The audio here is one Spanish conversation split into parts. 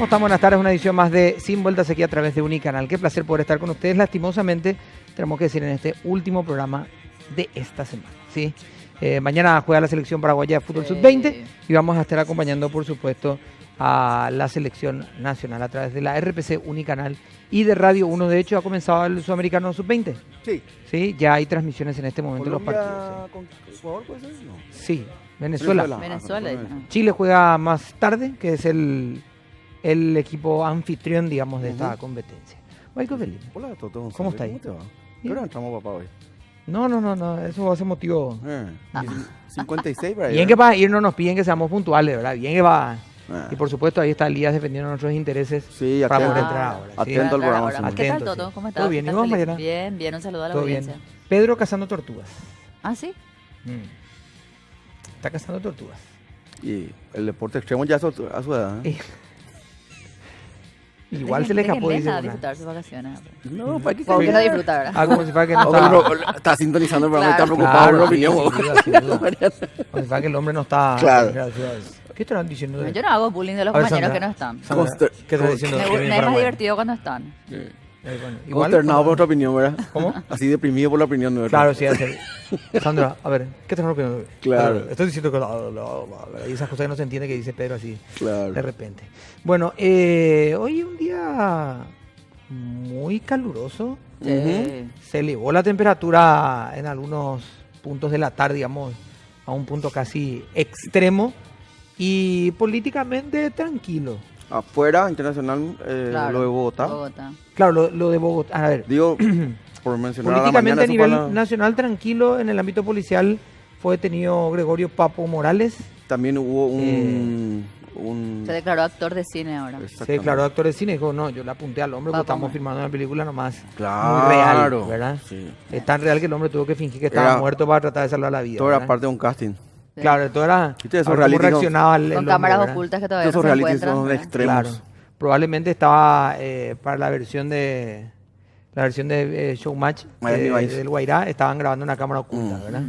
están? Buenas tardes, una edición más de Sin Vueltas aquí a través de Unicanal. Qué placer poder estar con ustedes. Lastimosamente, tenemos que decir en este último programa de esta semana, ¿sí? Mañana juega la selección paraguaya de fútbol sub-20 y vamos a estar acompañando, por supuesto, a la selección nacional a través de la RPC Unicanal y de Radio 1. De hecho, ha comenzado el Sudamericano sub-20. Sí. Sí, ya hay transmisiones en este momento de los partidos. ¿Con Ecuador puede ser? No. Sí, Venezuela. Venezuela. Chile juega más tarde, que es el equipo anfitrión, digamos, de esta competencia. Michael Felipe. Hola, Toto. ¿Cómo está ahí? ¿Cómo te va? ¿Qué hora entramos, papá, hoy? No, eso va a ser motivo. 56 para Bien que para irnos nos piden que seamos puntuales, ¿verdad? Bien que va. Y por supuesto ahí está Elías defendiendo nuestros intereses sí, para atento, poder entrar ahora. ¿sí? Atento al programa. Ahora, ¿qué tal, Toto? ¿Cómo estás? ¿Todo bien? ¿Y vos, Mariana? Bien, un saludo a la ¿Todo audiencia. bien? Pedro cazando tortugas. ¿Ah, sí? Está cazando tortugas. Y el deporte extremo ya a su edad. Igual se le escapó, dice a una. disfrutar sus vacaciones. No, para que ¿Por qué no disfrutar, verdad? Como si fuera que no está sintonizando el programa y está Claro. preocupado por la Sin opinión. duda, sin duda. Como si fuera que el hombre no está. Claro. ¿Qué estarán diciendo de Yo no hago bullying de los A ver, compañeros Sandra. que no están. Sandra, ¿qué estás diciendo? Me que viene es más Paraguay? divertido cuando están. Bueno, Consternado por nuestra opinión, ¿verdad? ¿Cómo? Así deprimido por la opinión nuestra. Claro, sí, hace. Sandra, a ver, ¿qué estás opinando? Claro. Estoy diciendo que y esas cosas que no se entiende que dice Pedro así Claro. de repente. Bueno, hoy es un día muy caluroso. Sí. Se elevó la temperatura en algunos puntos de la tarde, digamos, a un punto casi extremo y políticamente tranquilo. Afuera, internacional, Claro, lo de Bogotá. Claro, lo de Bogotá, a ver, Digo, por mencionar a la políticamente mañana, a eso nivel fue nacional tranquilo. En el ámbito policial fue detenido Gregorio Papo Morales. también hubo Se declaró actor de cine ahora. Se declaró actor de cine. Dijo, no, yo le apunté al hombre porque Papo estamos Morales. filmando una película nomás Claro. muy real, ¿verdad? Sí. Es tan real que el hombre tuvo que fingir que estaba Era- muerto para tratar de salvar la vida. Todo era ¿verdad? parte de un casting. Sí. Claro, todo era ¿Viste esos a ver cómo reality, no? reaccionaba el Con hombre, cámaras ¿verdad? ocultas que todavía Esos no se reality encuentran. son ¿verdad? extremos. Claro. Probablemente estaba para la versión de Showmatch Miami Vice. del Guairá, estaban grabando una cámara oculta, ¿verdad?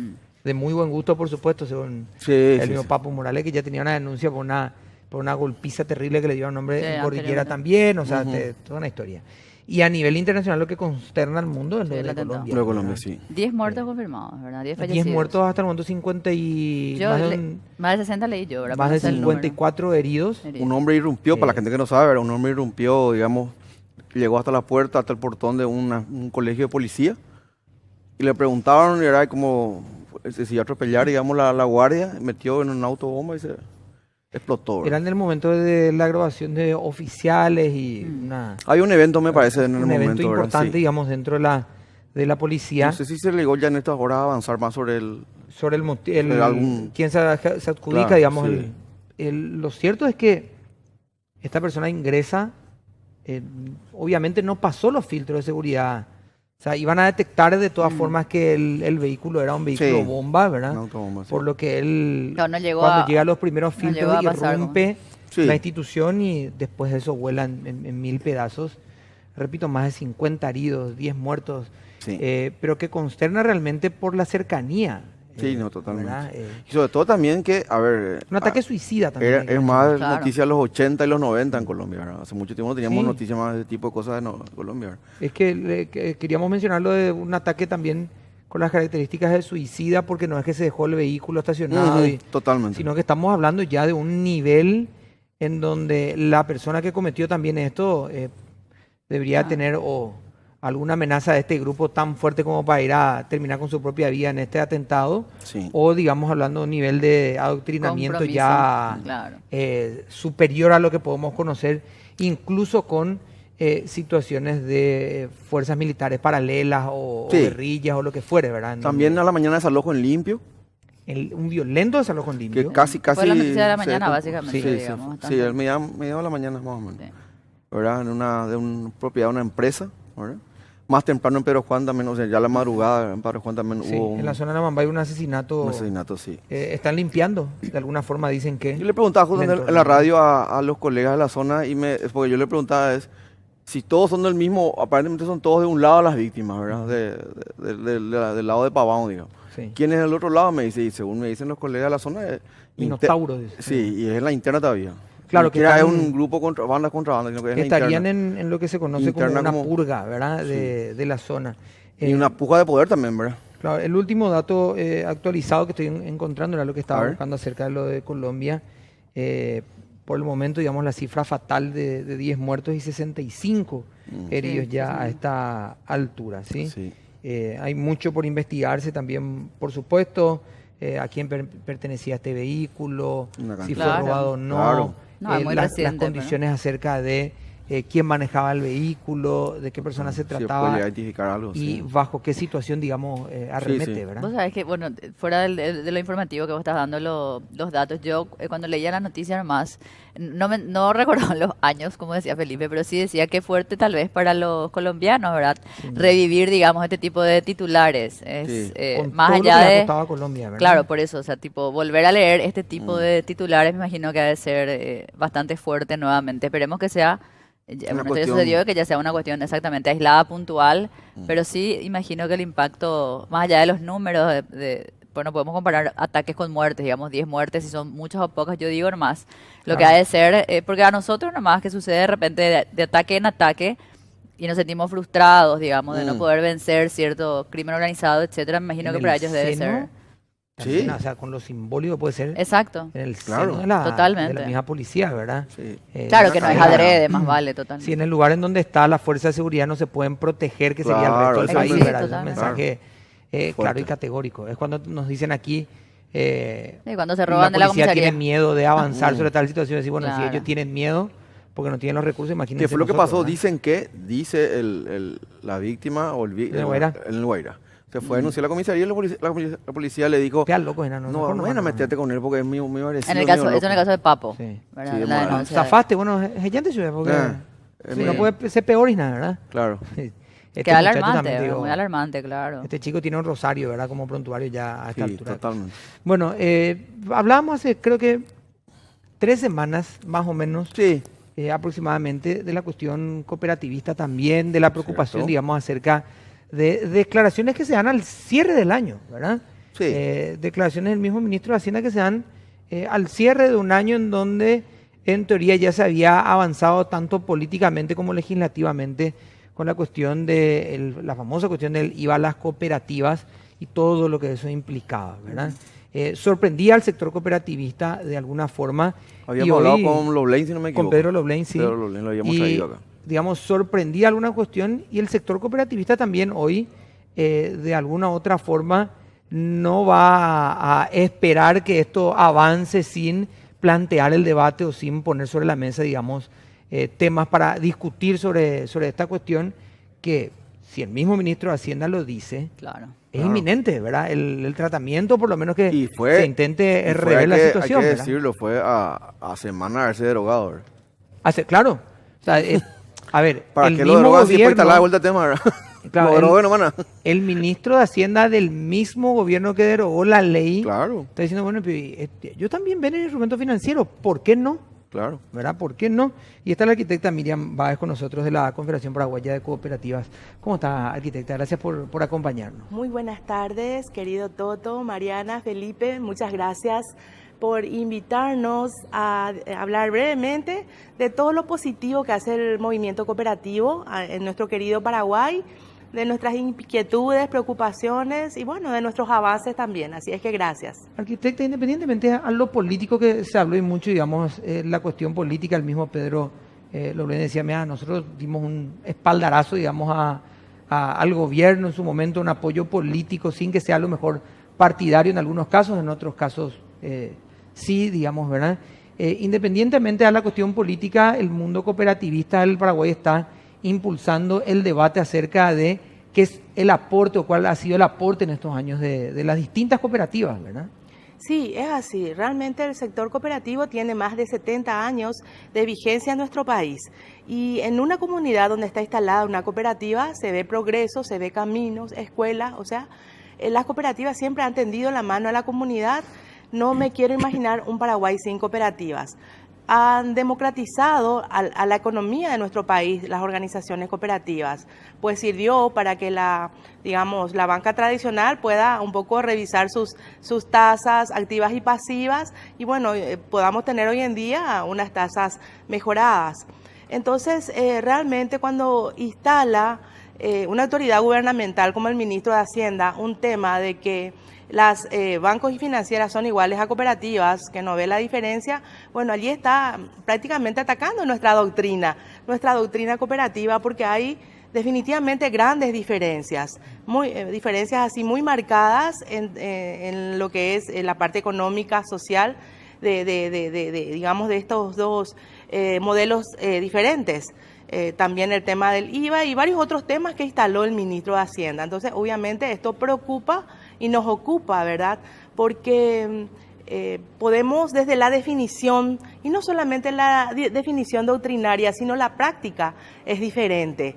De muy buen gusto, por supuesto, según Sí, el sí, mismo sí. Papo Morales, que ya tenía una denuncia por una golpiza terrible que le dio a un hombre Sí, en cordillera anteriormente. también, o sea, toda una historia. Y a nivel internacional lo que consterna al mundo es lo Sí, el de atentado. Colombia. Lo de Colombia, ¿verdad? sí. 10 muertos confirmados, ¿verdad? 10 fallecidos. 10 muertos hasta el momento, 50 y Yo más de, más de 60 leí yo, ¿verdad? más Pero de no sé el número. 54 heridos. Un hombre irrumpió, para la gente que no sabe, ¿verdad? Un hombre irrumpió, digamos, llegó hasta la puerta, hasta el portón de un colegio de policía. Y le preguntaron, y era como, si iba a atropellar, digamos, la guardia, metió en un autobomba y se explotó. ¿verdad? Era en el momento de la grabación de oficiales y Hay un evento, me parece, en el un momento, evento ¿verdad? importante, Sí. digamos, dentro de la policía. No sé si se llegó ya en estas horas a avanzar más sobre el... Sobre algún- quién se adjudica, Claro, digamos. sí. Lo cierto es que esta persona ingresa, obviamente no pasó los filtros de seguridad. O sea, iban a detectar de todas formas que el vehículo era un vehículo Sí, bomba, ¿verdad? un autobomba, sí. Por lo que él, Claro, no llegó cuando a- llega a los primeros no llegó filtros, a pasar, irrumpe Sí. la institución y después de eso vuela en 1000 pedazos. Repito, más de 50 heridos, 10 muertos. Sí. Pero que consterna realmente por la cercanía. Sí, no, totalmente. ¿verdad? Y sobre todo también que, a ver... Un ataque suicida también. hay que Es mencionar. más Claro. noticia de los 80 y los 90 en Colombia, ¿verdad? Hace mucho tiempo no teníamos Sí. noticias más de ese tipo de cosas en Colombia, ¿verdad? Es que queríamos mencionarlo de un ataque también con las características de suicida, porque no es que se dejó el vehículo estacionado, Ujú, totalmente. sino que estamos hablando ya de un nivel en donde la persona que cometió también esto debería tener alguna amenaza de este grupo tan fuerte como para ir a terminar con su propia vida en este atentado, Sí. o digamos hablando de un nivel de adoctrinamiento Compromiso, ya claro. superior a lo que podemos conocer, incluso con situaciones de fuerzas militares paralelas o Sí. guerrillas o lo que fuere, ¿verdad? En También donde a la mañana desalojo en limpio, un violento desalojo en que limpio. casi... Fue la noticia de la se mañana, descom- básicamente, Sí, digamos, sí, bastante. sí, el mediado de la mañana más o menos. Sí. ¿Verdad? De una propiedad de una empresa, ¿verdad? Más temprano en Pedro Juan también, o sea, ya la madrugada en Pedro Juan también Sí, hubo en la zona de Namambay un asesinato. un asesinato, sí. Están limpiando, de alguna forma dicen que. Yo le preguntaba justo el en entorno. la radio a los colegas de la zona, porque yo le preguntaba si todos son del mismo, aparentemente son todos de un lado las víctimas, ¿verdad? Del lado de Pavón, digamos. Sí. ¿Quién es del otro lado? Me dice, y según me dicen los colegas de la zona, Minotauro, dice. Sí, y es en la interna todavía. Claro, que es un grupo contra banda, sino que es que la estarían interna. en lo que se conoce como Interna una como- purga, ¿verdad? De la zona. Y una puja de poder también, ¿verdad? Claro, el último dato actualizado que estoy encontrando era lo que A estaba ver. buscando acerca de lo de Colombia. Por el momento, digamos, la cifra fatal de 10 muertos y 65 heridos Sí, ya sí. a esta altura, ¿sí? Sí. Hay mucho por investigarse también, por supuesto, a quién pertenecía este vehículo, Una si cantidad. fue Claro. robado o no, Claro. No, es muy las reciente, pero- condiciones acerca de quién manejaba el vehículo, de qué persona se Si puede trataba identificar algo, y sí. bajo qué situación, digamos, arremete, sí. ¿verdad? Vos sabés que, bueno, fuera de lo informativo que vos estás dando los datos, yo cuando leía la noticia nomás, no recuerdo los años, como decía Felipe, pero sí decía que fuerte tal vez para los colombianos, ¿verdad? Revivir, digamos, este tipo de titulares. Es, Sí. Con más todo lo que allá le ha de... costado a Colombia, ¿verdad? Claro, por eso, o sea, tipo, volver a leer este tipo de titulares me imagino que ha de ser bastante fuerte nuevamente. Esperemos que sea, Una bueno, esto ya cuestión- sucedió, que ya sea una cuestión exactamente aislada, puntual, pero sí imagino que el impacto, más allá de los números, bueno, podemos comparar ataques con muertes, digamos, 10 muertes, si son muchas o pocas, yo digo nomás, lo que Claro. ha de ser, porque a nosotros nomás que sucede de repente de ataque en ataque, y nos sentimos frustrados, digamos, de no poder vencer cierto crimen organizado, etcétera, me imagino En que para el ellos debe seno, ser. también, Sí. o sea, con lo simbólico puede ser Exacto. en el Claro. seno de la Totalmente. misma policía, ¿verdad? Sí. Claro que no es cadena. adrede, más vale, totalmente. Si en el lugar en donde está la fuerza de seguridad no se pueden proteger, que sería el Claro, resto del eso país, es ¿verdad? Es un totalmente. mensaje claro y Fuerte. categórico. Es cuando nos dicen aquí, Sí, cuando se roban de la policía comisaría. tiene miedo de avanzar sobre tal situación. Decir, bueno, si Claro. ellos tienen miedo porque no tienen los recursos, imagínense. ¿Qué fue lo que nosotros, pasó? ¿verdad? Dice la víctima o ¿En el Guairá? en el Guairá. Se fue a denunciar a la comisaría y la policía le dijo, Qué loco, no, no, mejor no vayan a mando, meterte con él porque es muy agresivo. En el es caso, medio eso en el loco". caso de Papo. Sí. ¿verdad? Sí, La bueno, denuncia. Zafaste, bueno, es gente ciudad, porque si no medio- puede ser peor y nada, ¿verdad? Claro. Este Queda muchacho alarmante, también, digo, muy alarmante, claro. este chico tiene un rosario, ¿verdad? Como prontuario ya a esta Sí, altura. totalmente. Bueno, hablábamos hace creo que 3 semanas, más o menos, Sí. aproximadamente, de la cuestión cooperativista también, de la preocupación, Cierto. digamos, acerca de declaraciones que se dan al cierre del año, ¿verdad? Sí. Declaraciones del mismo ministro de Hacienda que se dan al cierre de un año en donde, en teoría, ya se había avanzado tanto políticamente como legislativamente con la cuestión de la famosa cuestión del IVA a las cooperativas y todo lo que eso implicaba, ¿verdad? Sorprendía al sector cooperativista de alguna forma. y Habíamos hablado hoy- con Loblain, si no me equivoco. con Pedro Loblain, sí. Pedro Loblain, lo habíamos y, traído acá. digamos, sorprendía alguna cuestión y el sector cooperativista también hoy, de alguna u otra forma, no va a esperar que esto avance sin plantear el debate o sin poner sobre la mesa, digamos, temas para discutir sobre esta cuestión que, si el mismo ministro de Hacienda lo dice, Claro. es Claro. inminente, ¿verdad? El tratamiento, por lo menos que Y fue- se intente Y fue, rever la situación, hay que ¿verdad? decirlo, fue a semana de haberse derogado. ¿verdad? Claro. O sea, a ver, ¿Para el qué lo mismo derogas si después está la gobierno, vuelta al tema? ¿verdad? Claro, Lo derogó nomás. el ministro de Hacienda del mismo gobierno que derogó la ley, Claro, está diciendo, bueno, pero, yo también ven el instrumento financiero, ¿por qué no? claro. ¿Verdad? ¿Por qué no? Y está la arquitecta Miriam Báez con nosotros de la Confederación Paraguaya de Cooperativas. ¿Cómo está, arquitecta? Gracias por acompañarnos. Muy buenas tardes, querido Toto, Mariana, Felipe, muchas gracias por invitarnos a hablar brevemente de todo lo positivo que hace el movimiento cooperativo en nuestro querido Paraguay, de nuestras inquietudes, preocupaciones y bueno, de nuestros avances también. Así es que gracias. Arquitecta, independientemente a lo político que se habló y mucho, digamos, la cuestión política, el mismo Pedro Loblain decía, mira, nosotros dimos un espaldarazo, digamos, al gobierno en su momento, un apoyo político sin que sea a lo mejor partidario en algunos casos, en otros casos sí, digamos, ¿verdad? Independientemente de la cuestión política, el mundo cooperativista del Paraguay está impulsando el debate acerca de qué es el aporte o cuál ha sido el aporte en estos años de las distintas cooperativas, ¿verdad? Sí, es así. Realmente el sector cooperativo tiene más de 70 años de vigencia en nuestro país. Y en una comunidad donde está instalada una cooperativa se ve progreso, se ve caminos, escuelas. O sea, las cooperativas siempre han tendido la mano a la comunidad. No me quiero imaginar un Paraguay sin cooperativas. han democratizado a la economía de nuestro país, las organizaciones cooperativas, pues sirvió para que la banca tradicional pueda un poco revisar sus tasas activas y pasivas y bueno, podamos tener hoy en día unas tasas mejoradas. Entonces, realmente cuando instala una autoridad gubernamental como el ministro de Hacienda un tema de que las bancos y financieras son iguales a cooperativas, que no ve la diferencia, bueno, allí está prácticamente atacando nuestra doctrina cooperativa, porque hay definitivamente grandes diferencias, diferencias así muy marcadas en lo que es la parte económica, social, digamos, de estos dos modelos diferentes. También el tema del IVA y varios otros temas que instaló el ministro de Hacienda. Entonces, obviamente, esto preocupa y nos ocupa, ¿verdad? Porque podemos desde la definición, y no solamente la definición doctrinaria, sino la práctica es diferente.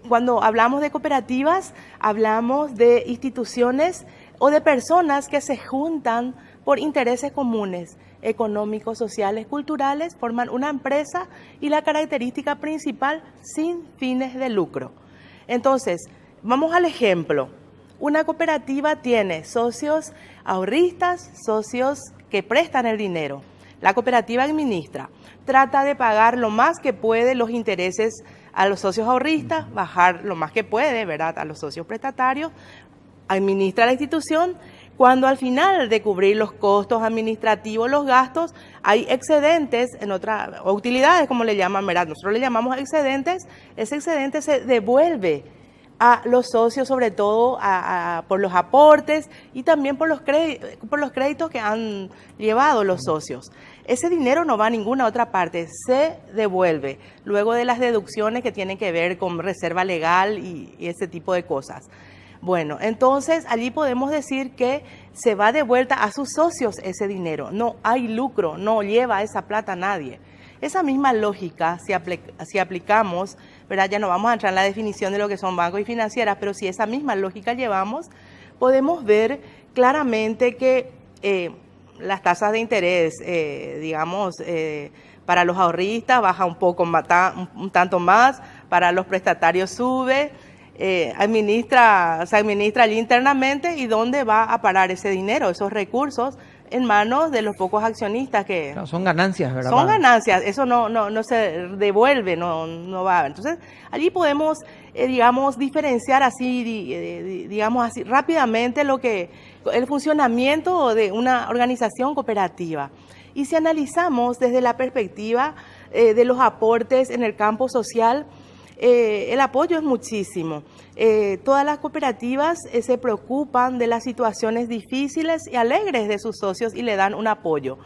Cuando hablamos de cooperativas, hablamos de instituciones o de personas que se juntan por intereses comunes, económicos, sociales, culturales, forman una empresa y la característica principal, sin fines de lucro. Entonces, vamos al ejemplo. Una cooperativa tiene socios ahorristas, socios que prestan el dinero. La cooperativa administra, trata de pagar lo más que puede los intereses a los socios ahorristas, bajar lo más que puede, ¿verdad?, a los socios prestatarios, administra la institución. Cuando al final de cubrir los costos administrativos, los gastos, hay excedentes o utilidades, como le llaman, ¿verdad? Nosotros le llamamos excedentes. Ese excedente se devuelve a los socios, sobre todo por los aportes y también por los créditos que han llevado los socios. Ese dinero no va a ninguna otra parte, se devuelve luego de las deducciones que tienen que ver con reserva legal y ese tipo de cosas. Bueno, entonces allí podemos decir que se va de vuelta a sus socios ese dinero. No hay lucro, no lleva esa plata a nadie. Esa misma lógica, si aplicamos, ¿verdad? Ya no vamos a entrar en la definición de lo que son bancos y financieras, pero si esa misma lógica llevamos, podemos ver claramente que las tasas de interés, para los ahorristas baja un tanto más, para los prestatarios sube. Se administra allí internamente, y dónde va a parar ese dinero, esos recursos, en manos de los pocos accionistas que... No, son ganancias, ¿verdad? Son ganancias, eso no se devuelve, no va a haber. Entonces, allí podemos, diferenciar así, así rápidamente el funcionamiento de una organización cooperativa. Y si analizamos desde la perspectiva de los aportes en el campo social, el apoyo es muchísimo. Todas las cooperativas se preocupan de las situaciones difíciles y alegres de sus socios y le dan un apoyo.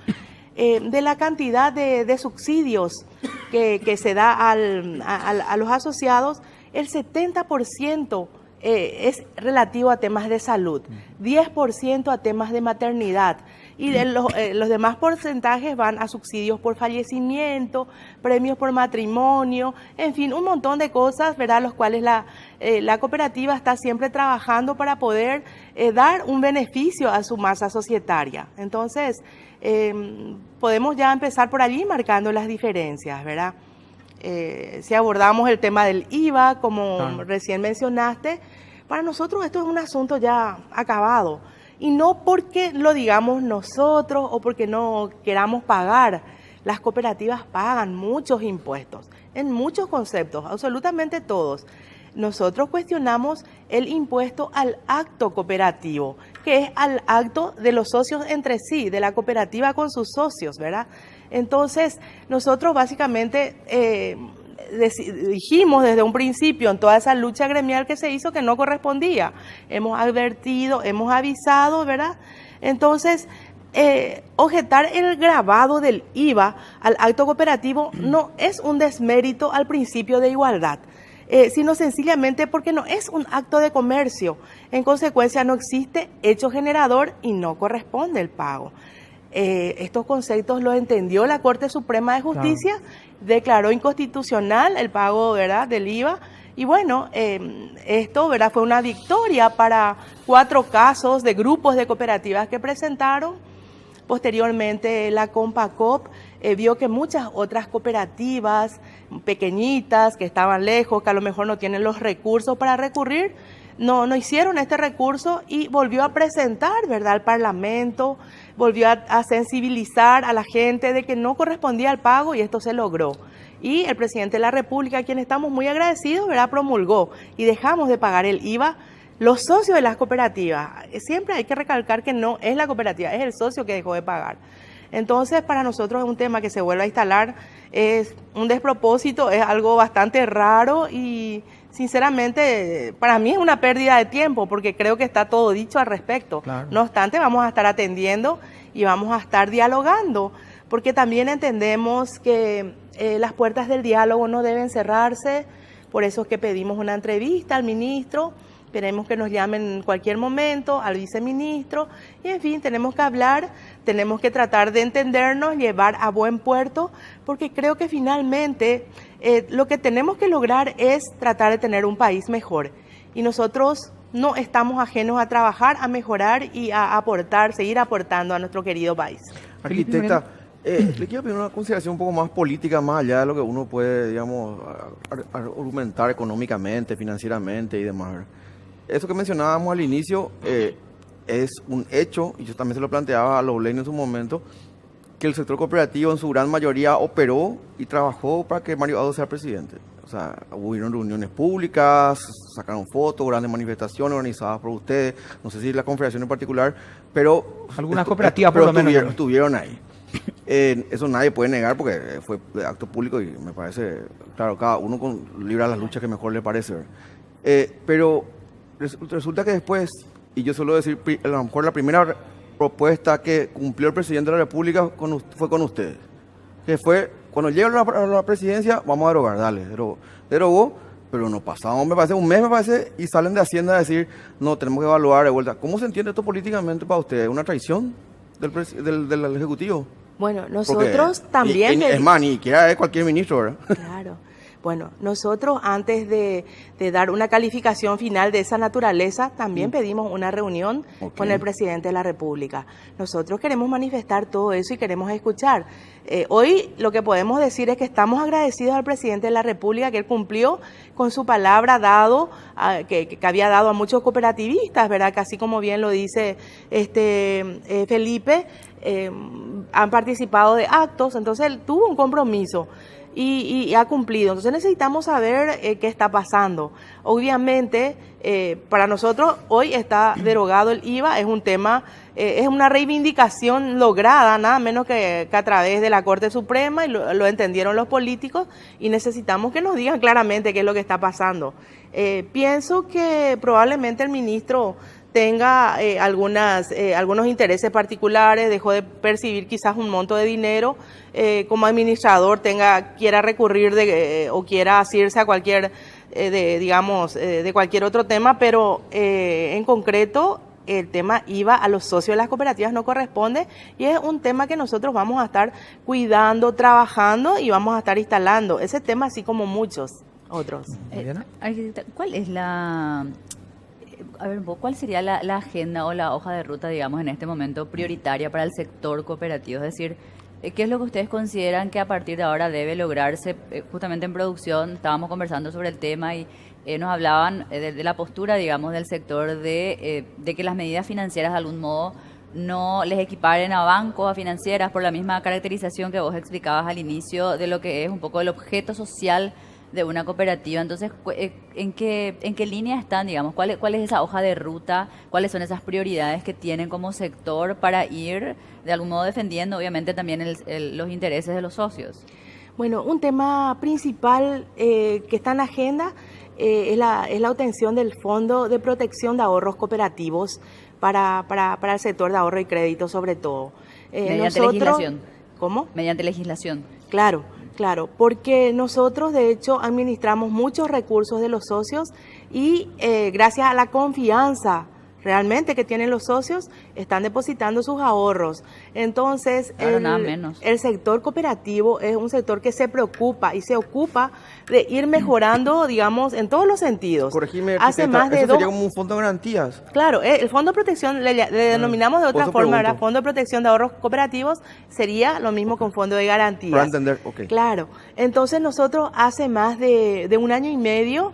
De la cantidad de subsidios que se da a los asociados, el 70% es relativo a temas de salud, 10% a temas de maternidad, y los demás porcentajes van a subsidios por fallecimiento, premios por matrimonio, en fin, un montón de cosas, ¿verdad?, los cuales la cooperativa está siempre trabajando para poder dar un beneficio a su masa societaria. Entonces, podemos ya empezar por allí marcando las diferencias, ¿verdad? Si abordamos el tema del IVA, como recién mencionaste, para nosotros esto es un asunto ya acabado. Y no porque lo digamos nosotros o porque no queramos pagar. Las cooperativas pagan muchos impuestos, en muchos conceptos, absolutamente todos. Nosotros cuestionamos el impuesto al acto cooperativo, que es al acto de los socios entre sí, de la cooperativa con sus socios, ¿verdad? Entonces, nosotros básicamente dijimos desde un principio en toda esa lucha gremial que se hizo que no correspondía. Hemos advertido, hemos avisado, ¿verdad? Entonces, objetar el gravado del IVA al acto cooperativo no es un desmérito al principio de igualdad, sino sencillamente porque no es un acto de comercio. En consecuencia, no existe hecho generador y no corresponde el pago. Estos conceptos los entendió la Corte Suprema de Justicia, declaró inconstitucional el pago, ¿verdad?, del IVA. Y bueno, esto, ¿verdad?, fue una victoria para 4 casos de grupos de cooperativas que presentaron. Posteriormente, la Compacop vio que muchas otras cooperativas pequeñitas que estaban lejos, que a lo mejor no tienen los recursos para recurrir, no hicieron este recurso y volvió a presentar, ¿verdad?, al Parlamento, volvió a sensibilizar a la gente de que no correspondía el pago y esto se logró. Y el presidente de la República, a quien estamos muy agradecidos, ¿verdad?, promulgó y dejamos de pagar el IVA. Los socios de las cooperativas, siempre hay que recalcar que no es la cooperativa, es el socio que dejó de pagar. Entonces, para nosotros es un tema que se vuelve a instalar, es un despropósito, es algo bastante raro y sinceramente para mí es una pérdida de tiempo porque creo que está todo dicho al respecto. Claro. No obstante, vamos a estar atendiendo y vamos a estar dialogando porque también entendemos que las puertas del diálogo no deben cerrarse, por eso es que pedimos una entrevista al ministro. Esperemos que nos llamen en cualquier momento, al viceministro, y en fin, tenemos que hablar, tenemos que tratar de entendernos, llevar a buen puerto, porque creo que finalmente lo que tenemos que lograr es tratar de tener un país mejor. Y nosotros no estamos ajenos a trabajar, a mejorar y a aportar, seguir aportando a nuestro querido país. Arquitecta, le quiero pedir una consideración un poco más política, más allá de lo que uno puede, digamos, argumentar económicamente, financieramente y demás. Eso que mencionábamos al inicio es un hecho, y yo también se lo planteaba a Lowlane en su momento, que el sector cooperativo en su gran mayoría operó y trabajó para que Mario Abdo sea presidente. O sea, hubieron reuniones públicas, sacaron fotos, grandes manifestaciones organizadas por ustedes, no sé si la confederación en particular, pero... Algunas cooperativas por lo menos. Estuvieron ahí. Eso nadie puede negar porque fue de acto público y me parece, claro, cada uno libra las luchas que mejor le parece. Pero resulta que después, y yo suelo decir, a lo mejor la primera propuesta que cumplió el presidente de la República fue con ustedes, que fue, cuando llega a la presidencia, vamos a derogar, dale, derogó, pero no pasamos, me parece, un mes me parece, y salen de Hacienda a decir, no, tenemos que evaluar de vuelta. ¿Cómo se entiende esto políticamente para ustedes? ¿Una traición del Ejecutivo? Bueno, nosotros también... Es más, ni siquiera es cualquier ministro, ¿verdad? Claro. Bueno, nosotros antes de dar una calificación final de esa naturaleza, también pedimos una reunión con el presidente de la República. Nosotros queremos manifestar todo eso y queremos escuchar. Hoy lo que podemos decir es que estamos agradecidos al presidente de la República que él cumplió con su palabra dado, que había dado a muchos cooperativistas, ¿verdad? Que así como bien lo dice Felipe, han participado de actos, entonces él tuvo un compromiso. Y ha cumplido. Entonces necesitamos saber qué está pasando. Obviamente, para nosotros hoy está derogado el IVA, es un tema, es una reivindicación lograda, nada menos que a través de la Corte Suprema, y lo entendieron los políticos, y necesitamos que nos digan claramente qué es lo que está pasando. Pienso que probablemente el ministro tenga algunos intereses particulares, dejó de percibir quizás un monto de dinero, como administrador quiera recurrir o quiera asirse a cualquier, de cualquier otro tema, pero en concreto el tema IVA a los socios de las cooperativas no corresponde y es un tema que nosotros vamos a estar cuidando, trabajando y vamos a estar instalando ese tema así como muchos otros. Arquitecta, ¿cuál es ¿cuál sería la agenda o la hoja de ruta, digamos, en este momento prioritaria para el sector cooperativo? Es decir, ¿qué es lo que ustedes consideran que a partir de ahora debe lograrse justamente en producción? Estábamos conversando sobre el tema y nos hablaban de la postura, digamos, del sector de que las medidas financieras de algún modo no les equiparen a bancos, a financieras, por la misma caracterización que vos explicabas al inicio de lo que es un poco el objeto social de una cooperativa. Entonces, ¿en qué línea están, digamos? ¿Cuál es esa hoja de ruta? ¿Cuáles son esas prioridades que tienen como sector para ir, de algún modo, defendiendo, obviamente, también los intereses de los socios? Bueno, un tema principal que está en la agenda es la obtención del Fondo de Protección de Ahorros Cooperativos para el sector de ahorro y crédito, sobre todo. Mediante legislación. ¿Cómo? Mediante legislación. Claro, porque nosotros de hecho administramos muchos recursos de los socios y gracias a la confianza realmente que tienen los socios, están depositando sus ahorros. Entonces, Claro, nada menos. el sector cooperativo es un sector que se preocupa y se ocupa de ir mejorando, digamos, en todos los sentidos. Corregime, Hace arquitecta, más de eso dos... sería como un fondo de garantías. Claro, el Fondo de Protección, le denominamos de por otra eso forma, pregunto. ¿verdad? Fondo de Protección de Ahorros Cooperativos sería lo mismo que un fondo de garantías. Para entender, ok. Claro, entonces nosotros hace más de un año y medio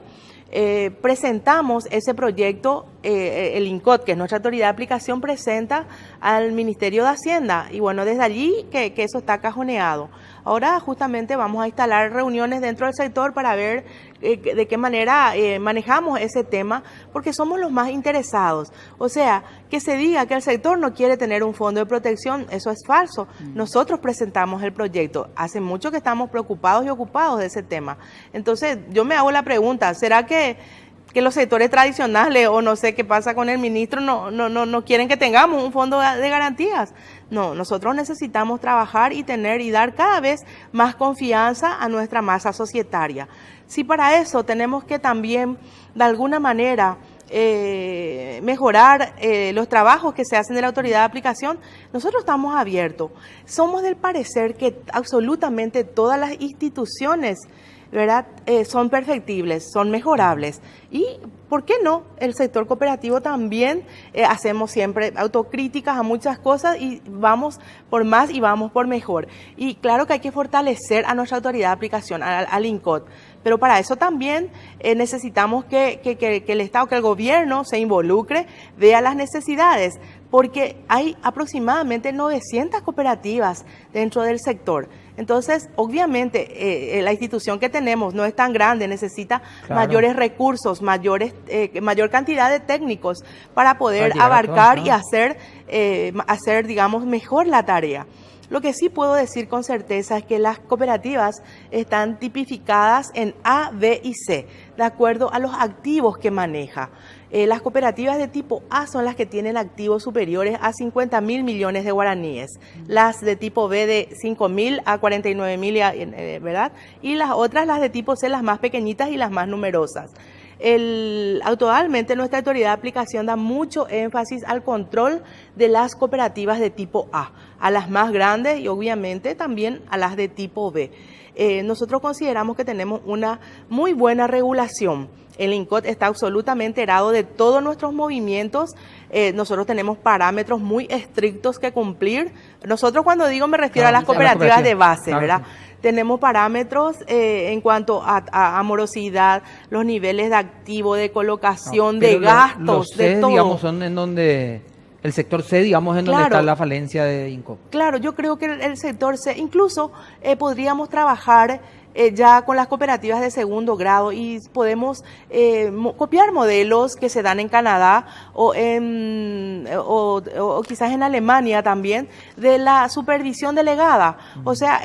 presentamos ese proyecto, el INCOT, que es nuestra autoridad de aplicación, presenta al Ministerio de Hacienda y bueno, desde allí que eso está cajoneado. Ahora justamente vamos a instalar reuniones dentro del sector para ver de qué manera manejamos ese tema, porque somos los más interesados. O sea, que se diga que el sector no quiere tener un fondo de protección, eso es falso. Nosotros presentamos el proyecto. Hace mucho que estamos preocupados y ocupados de ese tema. Entonces, yo me hago la pregunta, ¿será que los sectores tradicionales o no sé qué pasa con el ministro no quieren que tengamos un fondo de garantías? No, nosotros necesitamos trabajar y tener y dar cada vez más confianza a nuestra masa societaria. Si para eso tenemos que también, de alguna manera, mejorar los trabajos que se hacen de la autoridad de aplicación, nosotros estamos abiertos. Somos del parecer que absolutamente todas las instituciones, ¿verdad? Son perfectibles, son mejorables. Y, ¿por qué no? El sector cooperativo también hacemos siempre autocríticas a muchas cosas y vamos por más y vamos por mejor. Y claro que hay que fortalecer a nuestra autoridad de aplicación, al INCOT. Pero para eso también necesitamos que el Estado, que el gobierno se involucre, vea las necesidades, porque hay aproximadamente 900 cooperativas dentro del sector. Entonces, obviamente, la institución que tenemos no es tan grande, necesita mayores recursos, mayor cantidad de técnicos para poder abarcar y hacer, digamos, mejor la tarea. Lo que sí puedo decir con certeza es que las cooperativas están tipificadas en A, B y C, de acuerdo a los activos que maneja. Las cooperativas de tipo A son las que tienen activos superiores a 50.000 millones de guaraníes, las de tipo B de 5.000 a 49.000, ¿verdad? Y las otras, las de tipo C, las más pequeñitas y las más numerosas. Actualmente nuestra autoridad de aplicación da mucho énfasis al control de las cooperativas de tipo a las más grandes y obviamente también a las de tipo B. Nosotros consideramos que tenemos una muy buena regulación. El INCOT está absolutamente enterado de todos nuestros movimientos. Nosotros tenemos parámetros muy estrictos que cumplir. Nosotros, cuando digo, me refiero a las cooperativas de base, ¿verdad? Tenemos parámetros en cuanto a morosidad, los niveles de activo, de colocación, de gastos, los de todo. Digamos, son en donde el sector C, digamos, en donde está la falencia de INCOP. Claro, yo creo que el sector C, incluso podríamos trabajar ya con las cooperativas de segundo grado y podemos copiar modelos que se dan en Canadá o quizás en Alemania también, de la supervisión delegada. O sea,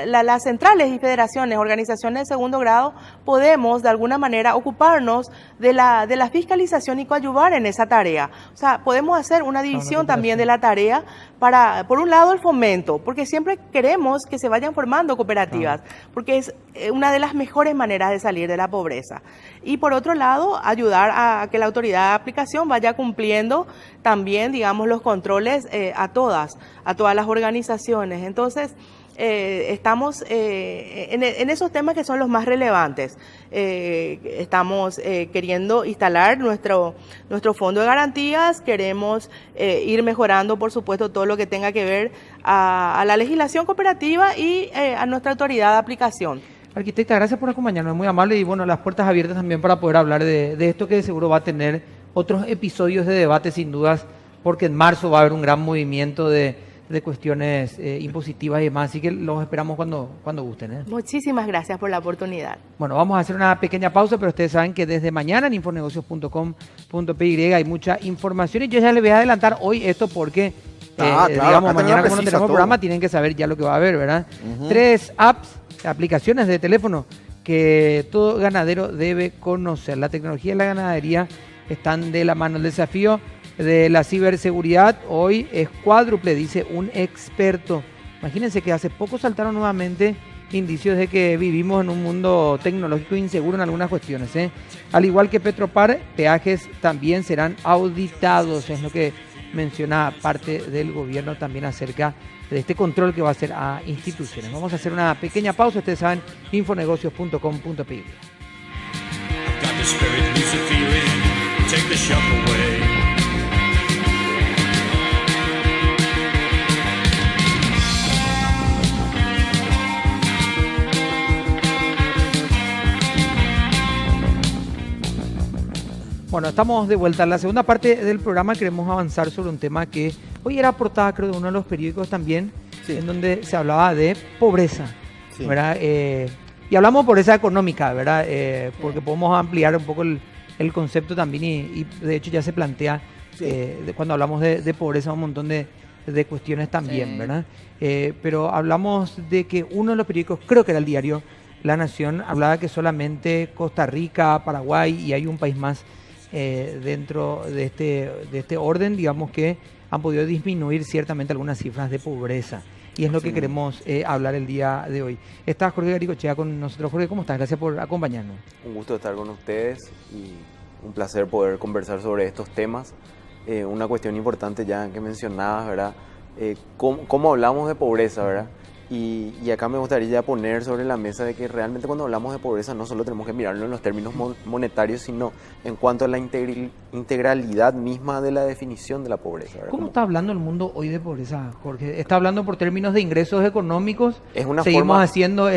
las centrales y federaciones, organizaciones de segundo grado, podemos de alguna manera ocuparnos de la fiscalización y coadyuvar en esa tarea. O sea, podemos hacer una división también de la tarea para, por un lado, el fomento, porque siempre queremos que se vayan formando cooperativas, porque es una de las mejores maneras de salir de la pobreza. Y por otro lado, ayudar a que la autoridad de aplicación vaya cumpliendo también, digamos, los controles a todas las organizaciones. Entonces, estamos en esos temas que son los más relevantes. Estamos queriendo instalar nuestro fondo de garantías, queremos ir mejorando, por supuesto, todo lo que tenga que ver a la legislación cooperativa y a nuestra autoridad de aplicación. Arquitecta, gracias por acompañarnos, es muy amable y bueno, las puertas abiertas también para poder hablar de esto, que de seguro va a tener otros episodios de debate sin dudas, porque en marzo va a haber un gran movimiento de cuestiones impositivas y demás, así que los esperamos cuando gusten. Muchísimas gracias por la oportunidad. Bueno, vamos a hacer una pequeña pausa, pero ustedes saben que desde mañana en infonegocios.com.py hay mucha información y yo ya les voy a adelantar hoy esto porque, claro, digamos, mañana como no precisa tenemos todo. programa, tienen que saber ya lo que va a haber, ¿verdad? 3 apps, aplicaciones de teléfono que todo ganadero debe conocer. La tecnología y la ganadería están de la mano. El desafío de la ciberseguridad hoy es cuádruple, dice un experto. Imagínense que hace poco saltaron nuevamente indicios de que vivimos en un mundo tecnológico inseguro en algunas cuestiones. Al igual que Petropar, peajes también serán auditados, es lo que menciona parte del gobierno también acerca de este control que va a hacer a instituciones. Vamos a hacer una pequeña pausa, ustedes saben, infonegocios.com.pi. Bueno, estamos de vuelta. En la segunda parte del programa queremos avanzar sobre un tema que hoy era portada, creo, de uno de los periódicos también, en donde se hablaba de pobreza, ¿verdad? Y hablamos de pobreza económica, ¿verdad? Porque podemos ampliar un poco el concepto también y de hecho ya se plantea cuando hablamos de pobreza un montón de cuestiones también, ¿verdad? Pero hablamos de que uno de los periódicos, creo que era el diario La Nación, hablaba que solamente Costa Rica, Paraguay y hay un país más dentro de este orden, digamos, que han podido disminuir ciertamente algunas cifras de pobreza. Y es lo que queremos hablar el día de hoy. Está Jorge Garicochea con nosotros. Jorge, ¿cómo estás? Gracias por acompañarnos. Un gusto estar con ustedes y un placer poder conversar sobre estos temas. Una cuestión importante ya que mencionabas, ¿verdad? ¿Cómo hablamos de pobreza, verdad? Y acá me gustaría poner sobre la mesa de que realmente cuando hablamos de pobreza no solo tenemos que mirarlo en los términos monetarios, sino en cuanto a la integralidad misma de la definición de la pobreza, ¿verdad? ¿Cómo está hablando el mundo hoy de pobreza, Jorge? ¿Está hablando por términos de ingresos económicos? Es una Seguimos forma, haciendo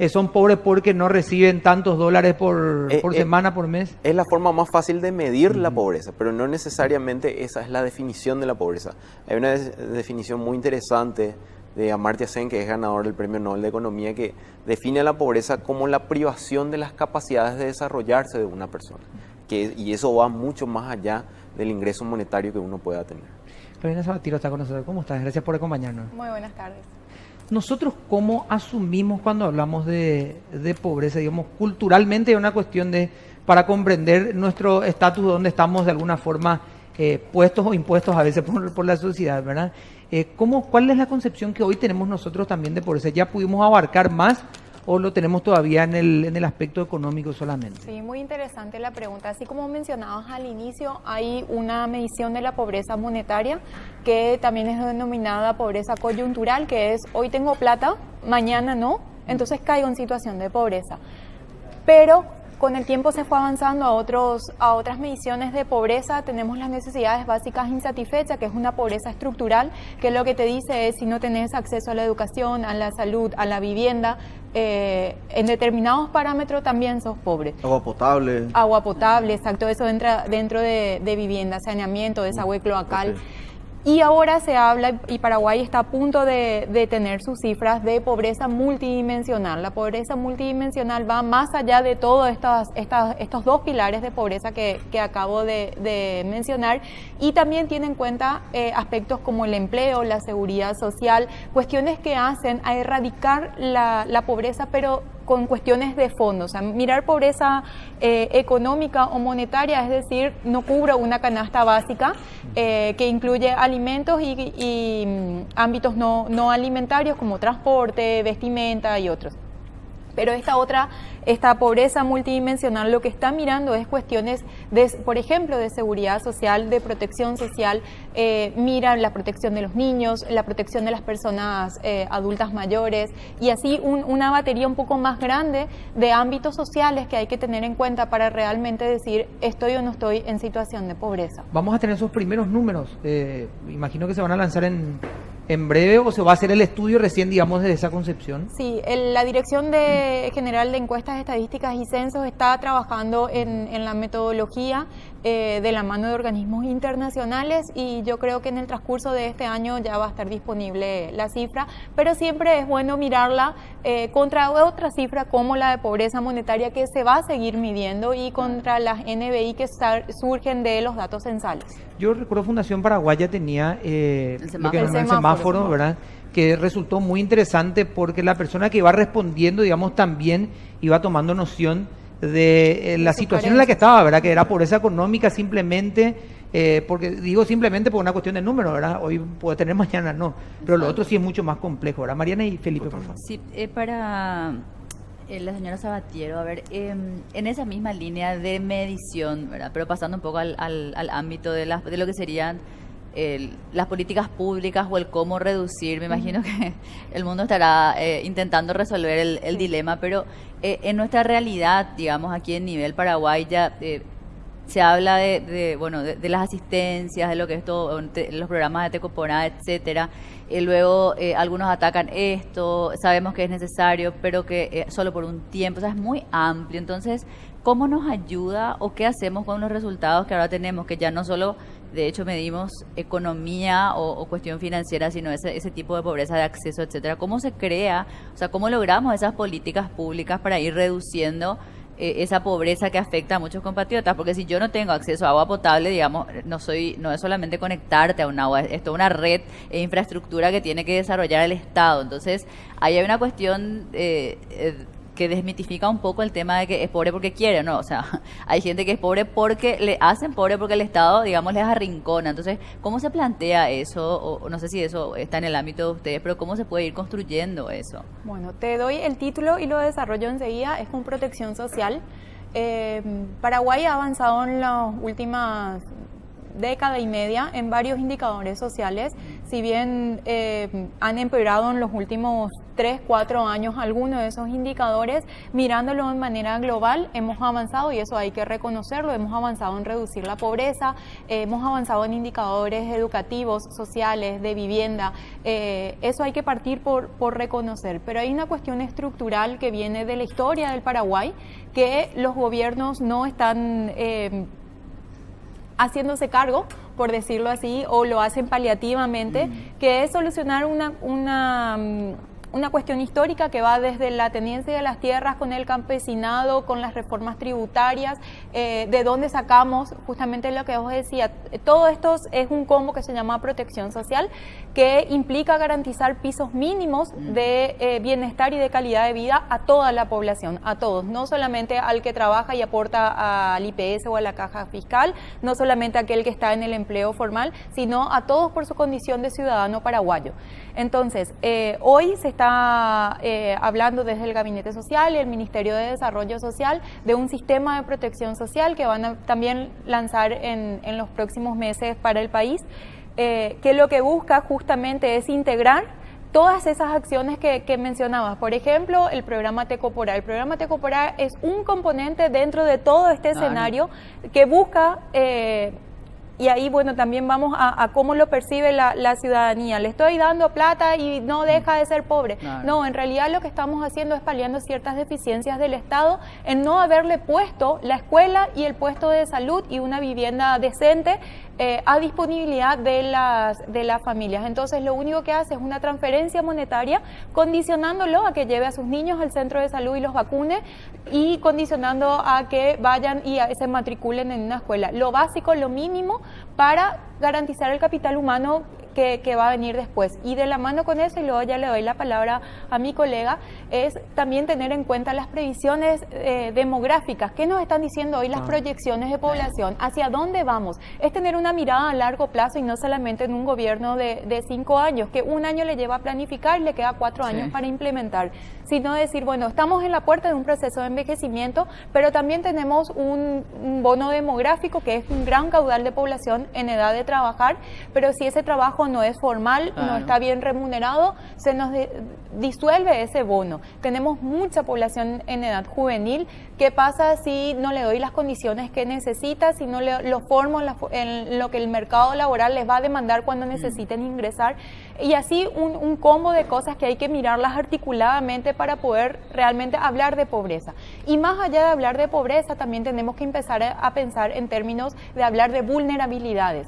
son pobres porque no reciben tantos dólares por semana, por mes. Es la forma más fácil de medir la pobreza, pero no necesariamente esa es la definición de la pobreza. Hay una definición muy interesante de Amartya Sen, que es ganador del Premio Nobel de Economía, que define la pobreza como la privación de las capacidades de desarrollarse de una persona. Y eso va mucho más allá del ingreso monetario que uno pueda tener. Carolina Sabatiro está con nosotros. ¿Cómo estás? Gracias por acompañarnos. Muy buenas tardes. Nosotros, ¿cómo asumimos cuando hablamos de pobreza? Digamos, culturalmente es una cuestión para comprender nuestro estatus, donde estamos de alguna forma puestos o impuestos a veces por la sociedad, ¿verdad? ¿Cuál es la concepción que hoy tenemos nosotros también de pobreza? ¿Ya pudimos abarcar más o lo tenemos todavía en el aspecto económico solamente? Sí, muy interesante la pregunta. Así como mencionabas al inicio, hay una medición de la pobreza monetaria que también es denominada pobreza coyuntural, que es hoy tengo plata, mañana no, entonces caigo en situación de pobreza. Pero con el tiempo se fue avanzando a otras mediciones de pobreza. Tenemos las necesidades básicas insatisfechas, que es una pobreza estructural, que lo que te dice es si no tenés acceso a la educación, a la salud, a la vivienda, en determinados parámetros también sos pobre. Agua potable. Agua potable, exacto, eso entra dentro de vivienda, saneamiento, desagüe cloacal. Okay. Y ahora se habla, y Paraguay está a punto de tener sus cifras de pobreza multidimensional. La pobreza multidimensional va más allá de todos estos dos pilares de pobreza que acabo de mencionar, y también tiene en cuenta aspectos como el empleo, la seguridad social, cuestiones que hacen a erradicar la pobreza, pero con cuestiones de fondo. O sea, mirar pobreza económica o monetaria, es decir, no cubro una canasta básica que incluye alimentos y ámbitos no alimentarios como transporte, vestimenta y otros. Pero esta pobreza multidimensional lo que está mirando es cuestiones, por ejemplo, de seguridad social, de protección social, mira la protección de los niños, la protección de las personas adultas mayores, y así una batería un poco más grande de ámbitos sociales que hay que tener en cuenta para realmente decir estoy o no estoy en situación de pobreza. Vamos a tener esos primeros números, imagino que se van a lanzar en breve, o se va a hacer el estudio recién, digamos, de esa concepción. Sí, la Dirección General de Encuestas, Estadísticas y Censos está trabajando en la metodología de la mano de organismos internacionales, y yo creo que en el transcurso de este año ya va a estar disponible la cifra, pero siempre es bueno mirarla contra otra cifra como la de pobreza monetaria, que se va a seguir midiendo, y contra las NBI que surgen de los datos censales. Yo recuerdo Fundación Paraguaya tenía el semáforo, ¿verdad?, que resultó muy interesante porque la persona que iba respondiendo, digamos, también iba tomando noción de la situación en la que estaba, ¿verdad?, que era pobreza económica simplemente, Porque digo simplemente por una cuestión de número, ¿verdad? Hoy puede tener, mañana no. Pero lo otro sí es mucho más complejo, ¿verdad? Mariana y Felipe, por favor. Sí, para la señora Sabatiero, a ver, en esa misma línea de medición, ¿verdad? Pero pasando un poco al ámbito de lo que serían las políticas públicas o el cómo reducir, me imagino que el mundo estará intentando resolver el dilema, pero en nuestra realidad, digamos, aquí en nivel Paraguay ya se habla de las asistencias, de lo que los programas de Tecoporá, etcétera. Luego algunos atacan esto, sabemos que es necesario, pero que solo por un tiempo, o sea, es muy amplio. Entonces, ¿cómo nos ayuda o qué hacemos con los resultados que ahora tenemos? Que ya no solo, de hecho, medimos economía o cuestión financiera, sino ese tipo de pobreza de acceso, etcétera. ¿Cómo se crea, o sea, cómo logramos esas políticas públicas para ir reduciendo esa pobreza que afecta a muchos compatriotas? Porque si yo no tengo acceso a agua potable, digamos, no es solamente conectarte a un agua, es toda una red e infraestructura que tiene que desarrollar el Estado. Entonces, ahí hay una cuestión que desmitifica un poco el tema de que es pobre porque quiere, ¿no? O sea, hay gente que es pobre porque le hacen pobre porque el Estado, digamos, les arrincona. Entonces, ¿cómo se plantea eso? O no sé si eso está en el ámbito de ustedes, pero ¿cómo se puede ir construyendo eso? Bueno, te doy el título y lo desarrollo enseguida. Es con protección social. Paraguay ha avanzado en las últimas década y media en varios indicadores sociales, si bien han empeorado en los últimos 3-4 años algunos de esos indicadores, mirándolo de manera global, hemos avanzado y eso hay que reconocerlo, hemos avanzado en reducir la pobreza, hemos avanzado en indicadores educativos, sociales, de vivienda, eso hay que partir por reconocer, pero hay una cuestión estructural que viene de la historia del Paraguay, que los gobiernos no están haciéndose cargo, por decirlo así, o lo hacen paliativamente, que es solucionar una cuestión histórica que va desde la tenencia de las tierras con el campesinado, con las reformas tributarias, de dónde sacamos justamente lo que vos decías. Todo esto es un combo que se llama protección social, que implica garantizar pisos mínimos de bienestar y de calidad de vida a toda la población, a todos, no solamente al que trabaja y aporta al IPS o a la caja fiscal, no solamente a aquel que está en el empleo formal, sino a todos por su condición de ciudadano paraguayo. Entonces, hoy se está hablando desde el Gabinete Social y el Ministerio de Desarrollo Social de un sistema de protección social que van a también lanzar en los próximos meses para el país, que lo que busca justamente es integrar todas esas acciones que mencionabas. Por ejemplo, el programa Tecoporá. El programa Tecoporá es un componente dentro de todo este escenario que busca... y ahí, bueno, también vamos a cómo lo percibe la ciudadanía. Le estoy dando plata y no deja de ser pobre. Claro. No, en realidad lo que estamos haciendo es paliando ciertas deficiencias del Estado en no haberle puesto la escuela y el puesto de salud y una vivienda decente a disponibilidad de las familias. Entonces, lo único que hace es una transferencia monetaria, condicionándolo a que lleve a sus niños al centro de salud y los vacune, y condicionando a que vayan y se matriculen en una escuela. Lo básico, lo mínimo, para garantizar el capital humano que va a venir después. Y de la mano con eso, y luego ya le doy la palabra a mi colega, es también tener en cuenta las previsiones demográficas. ¿Qué nos están diciendo hoy las proyecciones de población? ¿Hacia dónde vamos? Es tener una mirada a largo plazo y no solamente en un gobierno de 5 años, que un año le lleva a planificar y le queda 4 años para implementar, sino decir, bueno, estamos en la puerta de un proceso de envejecimiento, pero también tenemos un bono demográfico que es un gran caudal de población en edad de trabajar, pero si ese trabajo no es formal, no está bien remunerado, se nos disuelve ese bono. Tenemos mucha población en edad juvenil. ¿Qué pasa si no le doy las condiciones que necesita, si no lo formo en lo que el mercado laboral les va a demandar cuando necesiten ingresar? Y así un combo de cosas que hay que mirarlas articuladamente para poder realmente hablar de pobreza. Y más allá de hablar de pobreza, también tenemos que empezar a pensar en términos de hablar de vulnerabilidades.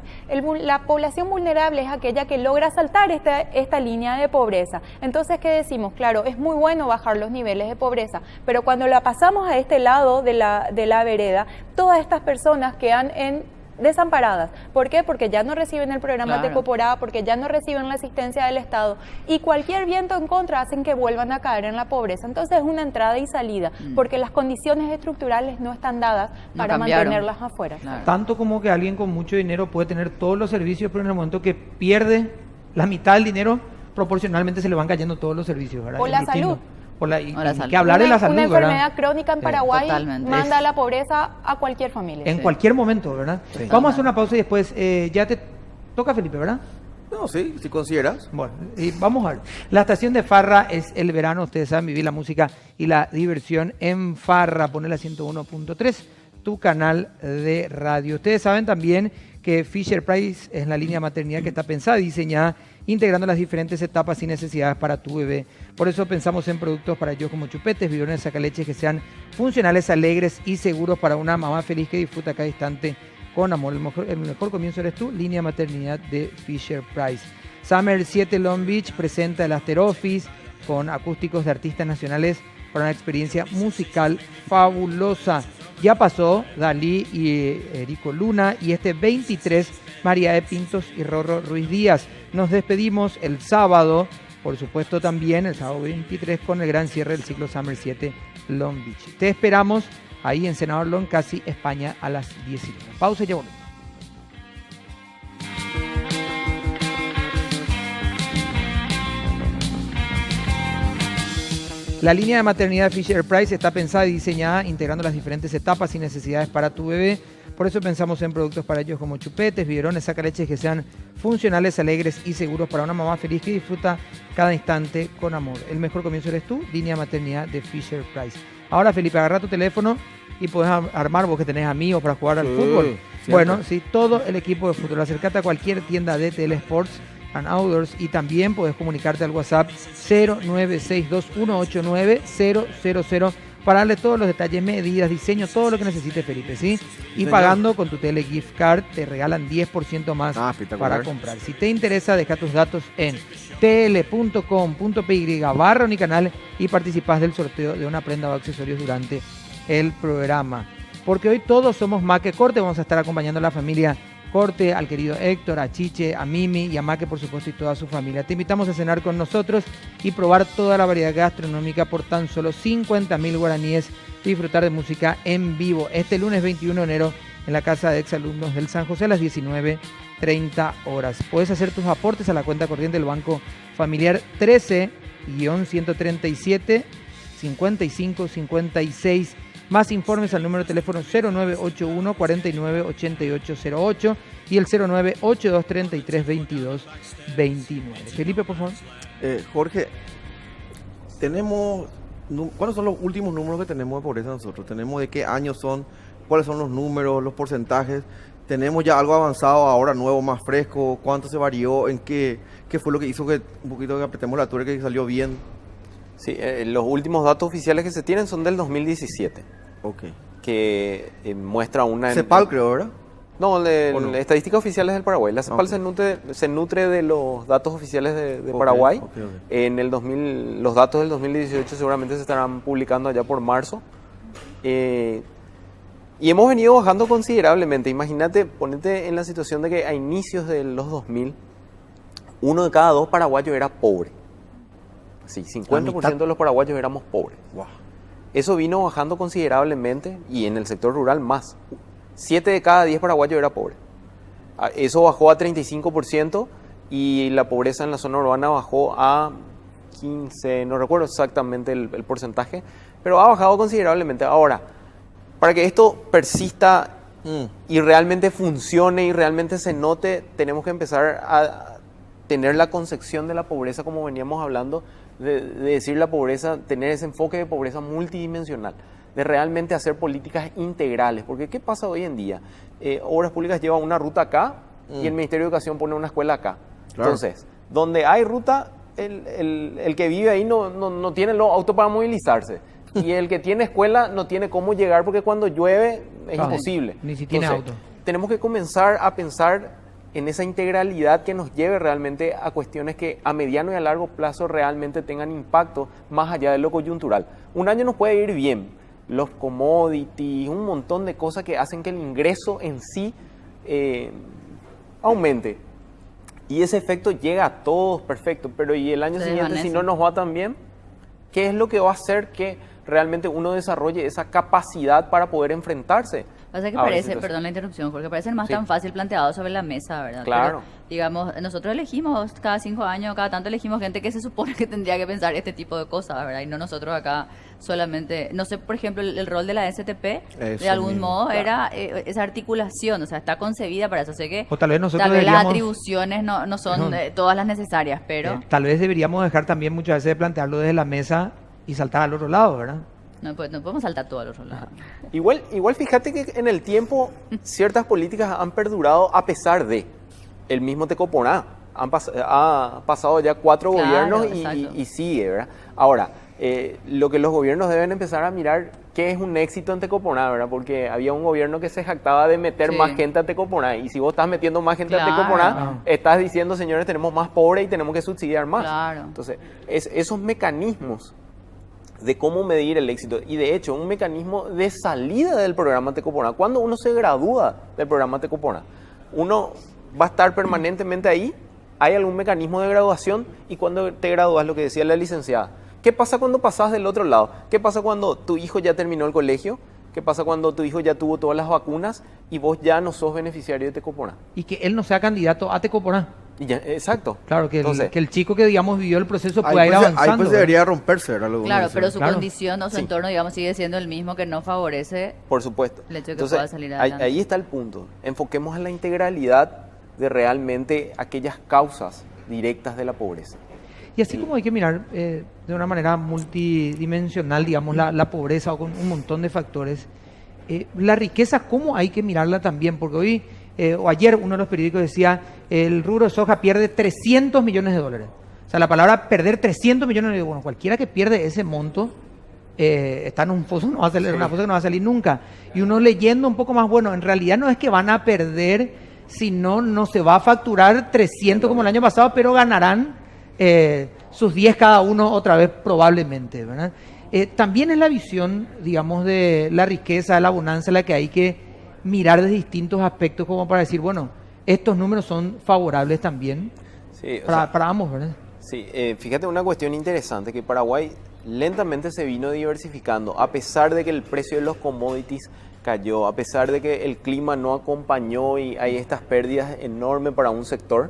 La población vulnerable es aquella que logra saltar esta línea de pobreza. Entonces, ¿qué decimos? Claro, es muy bueno bajar los niveles de pobreza, pero cuando la pasamos a este lado de la vereda, todas estas personas quedan en desamparadas. ¿Por qué? Porque ya no reciben el programa Claro. Tecoporá, porque ya no reciben la asistencia del Estado, y cualquier viento en contra hacen que vuelvan a caer en la pobreza. Entonces es una entrada y salida, porque las condiciones estructurales no están dadas No para cambiaron. mantenerlas afuera. Claro. Tanto como que alguien con mucho dinero puede tener todos los servicios, pero en el momento que pierde la mitad del dinero, proporcionalmente se le van cayendo todos los servicios, ¿verdad? O Es la distinto. salud. O la, y O la y salud. que hablar de la salud, Una ¿verdad? enfermedad crónica en Paraguay totalmente. manda a la pobreza a cualquier familia. En Sí. cualquier momento, ¿verdad? Sí. Vamos a hacer una pausa y después ya te toca, Felipe, ¿verdad? No, sí, si consideras. Bueno, y vamos a ver. La estación de Farra es el verano. Ustedes saben vivir la música y la diversión en Farra. Poner la 101.3, tu canal de radio. Ustedes saben también que Fisher Price es la línea de maternidad que está pensada y diseñada integrando las diferentes etapas y necesidades para tu bebé. Por eso pensamos en productos para ellos como chupetes, biberones, sacaleches que sean funcionales, alegres y seguros para una mamá feliz que disfruta cada instante con amor. El mejor comienzo eres tú, línea maternidad de Fisher Price. Summer 7 Long Beach presenta el After Office con acústicos de artistas nacionales para una experiencia musical fabulosa. Ya pasó Dalí y Erico Luna, y este 23 María de Pintos y Rorro Ruiz Díaz. Nos despedimos el sábado, por supuesto también el sábado 23 con el gran cierre del ciclo Summer 7 Long Beach. Te esperamos ahí en Senador Long, casi España, a las 19. Pausa y ya volvemos. La línea de maternidad Fisher Price está pensada y diseñada integrando las diferentes etapas y necesidades para tu bebé. Por eso pensamos en productos para ellos como chupetes, biberones, sacaleches que sean funcionales, alegres y seguros para una mamá feliz que disfruta cada instante con amor. El mejor comienzo eres tú, línea maternidad de Fisher Price. Ahora, Felipe, agarra tu teléfono y podés armar, vos que tenés amigos para jugar al fútbol. siempre. Bueno, sí, todo el equipo de fútbol. Acercate a cualquier tienda de DTL Sports and Outdoors y también podés comunicarte al WhatsApp 0962189000 para darle todos los detalles, medidas, diseño, todo lo que necesite Felipe, ¿sí? Y señor. pagando con tu Tele Gift Card te regalan 10% más Espectacular. para comprar. Si te interesa, deja tus datos en tl.com.py/unicanal y participás del sorteo de una prenda o accesorios durante el programa. Porque hoy todos somos Maque Corte, vamos a estar acompañando a la familia Corte, al querido Héctor, a Chiche, a Mimi y a Maque, por supuesto, y toda su familia. Te invitamos a cenar con nosotros y probar toda la variedad gastronómica por tan solo 50.000 guaraníes y disfrutar de música en vivo este lunes 21 de enero en la casa de exalumnos del San José a las 19:30 horas. Puedes hacer tus aportes a la cuenta corriente del Banco Familiar 13-137 5556. Más informes al número de teléfono 0981 49 8808 y el 0982 33 22 29. Felipe, por favor. Jorge, ¿cuáles son los últimos números que tenemos de pobreza nosotros? ¿Tenemos de qué años son? ¿Cuáles son los números, los porcentajes? ¿Tenemos ya algo avanzado ahora, nuevo, más fresco? ¿Cuánto se varió? ¿En qué fue lo que hizo que un poquito que apretemos la tuerca y que salió bien? Sí, los últimos datos oficiales que se tienen son del 2017, Ok. que muestra una... CEPAL, creo, ¿verdad? No, ¿O no? estadísticas oficiales del Paraguay. La CEPAL Ok. se nutre de los datos oficiales de Ok, Paraguay. ok. En el los datos del 2018 seguramente se estarán publicando allá por marzo. Y hemos venido bajando considerablemente. Imagínate, ponete en la situación de que a inicios de los 2000, 1 de cada 2 paraguayos era pobre. Sí, 50% de los paraguayos éramos pobres. Wow. Eso vino bajando considerablemente y en el sector rural más. 7 de cada 10 paraguayos era pobre. Eso bajó a 35% y la pobreza en la zona urbana bajó a 15, no recuerdo exactamente el porcentaje, pero ha bajado considerablemente. Ahora, para que esto persista y realmente funcione y realmente se note, tenemos que empezar a tener la concepción de la pobreza como veníamos hablando, de decir la pobreza, tener ese enfoque de pobreza multidimensional, de realmente hacer políticas integrales. Porque ¿qué pasa hoy en día? Obras Públicas lleva una ruta acá y el Ministerio de Educación pone una escuela acá. Claro. Entonces, donde hay ruta, el que vive ahí no tiene los autos para movilizarse. Y el que tiene escuela no tiene cómo llegar porque cuando llueve es imposible. Ni si tiene auto. Tenemos que comenzar a pensar en esa integralidad que nos lleve realmente a cuestiones que a mediano y a largo plazo realmente tengan impacto más allá de lo coyuntural. Un año nos puede ir bien, los commodities, un montón de cosas que hacen que el ingreso en sí aumente. Y ese efecto llega a todos, perfecto, pero y el año Se siguiente, si desvanece. no nos va tan bien, ¿qué es lo que va a hacer que realmente uno desarrolle esa capacidad para poder enfrentarse? Pasa que a una parece, situación? perdón la interrupción, porque parece más Sí. tan fácil planteado sobre la mesa, ¿verdad? Claro. Pero, digamos, nosotros elegimos cada 5 años, cada tanto elegimos gente que se supone que tendría que pensar este tipo de cosas, ¿verdad? Y no nosotros acá solamente, no sé, por ejemplo, el rol de la STP, de Eso algún mismo, modo, claro. era esa articulación, o sea, está concebida para eso. Sé que O tal vez nosotros tal vez las deberíamos- atribuciones no son No. todas las necesarias, pero Tal vez deberíamos dejar también muchas veces de plantearlo desde la mesa y saltar al otro lado, ¿verdad? no podemos saltar todo al otro lado. Igual fíjate que en el tiempo ciertas políticas han perdurado a pesar de el mismo Tecoponá. Ha pasado ya 4 Claro, gobiernos exacto. y sigue, ¿verdad? Ahora, lo que los gobiernos deben empezar a mirar, ¿qué es un éxito en Tecoponá, verdad? Porque había un gobierno que se jactaba de meter Sí. más gente a Tecoponá. Y si vos estás metiendo más gente Claro. a Tecoponá, Ah. estás diciendo, señores, tenemos más pobres y tenemos que subsidiar más. Claro. Entonces, esos mecanismos de cómo medir el éxito y de hecho un mecanismo de salida del programa Tecoponá. Cuando uno se gradúa del programa Tecoponá, uno va a estar permanentemente ahí, hay algún mecanismo de graduación y cuando te gradúas, lo que decía la licenciada, ¿qué pasa cuando pasas del otro lado? ¿Qué pasa cuando tu hijo ya terminó el colegio? ¿Qué pasa cuando tu hijo ya tuvo todas las vacunas y vos ya no sos beneficiario de Tecoponá? Y que él no sea candidato a Tecoponá. Y ya, exacto. Claro, que, Entonces, que el chico que, digamos, vivió el proceso pueda Ahí ir pues, ahí avanzando. pues ¿verdad? debería romperse, ¿verdad? Lo que uno Claro, dice, pero ¿verdad? su Claro. condición o su Sí. entorno, digamos, sigue siendo el mismo que no favorece. Por supuesto. El hecho de que Entonces, pueda salir ahí, adelante. ahí está el punto. Enfoquemos en la integralidad de realmente aquellas causas directas de la pobreza. Y así como hay que mirar de una manera multidimensional, digamos, la pobreza o con un montón de factores, la riqueza, ¿cómo hay que mirarla también? Porque hoy o ayer uno de los periódicos decía, el rubro de soja pierde 300 millones de dólares. O sea, la palabra perder 300 millones de dólares, bueno, cualquiera que pierde ese monto está en un foso, no va a salir, una fosa que no va a salir nunca. Y uno leyendo un poco más, bueno, en realidad no es que van a perder, sino no se va a facturar 300 como el año pasado, pero ganarán sus 10 cada uno otra vez probablemente, ¿verdad? También es la visión, digamos, de la riqueza, de la bonanza, la que hay que mirar de distintos aspectos como para decir, bueno, estos números son favorables también Sí, o para, sea, para ambos, ¿verdad? sí, fíjate una cuestión interesante, que Paraguay lentamente se vino diversificando, a pesar de que el precio de los commodities cayó, a pesar de que el clima no acompañó y hay estas pérdidas enormes para un sector,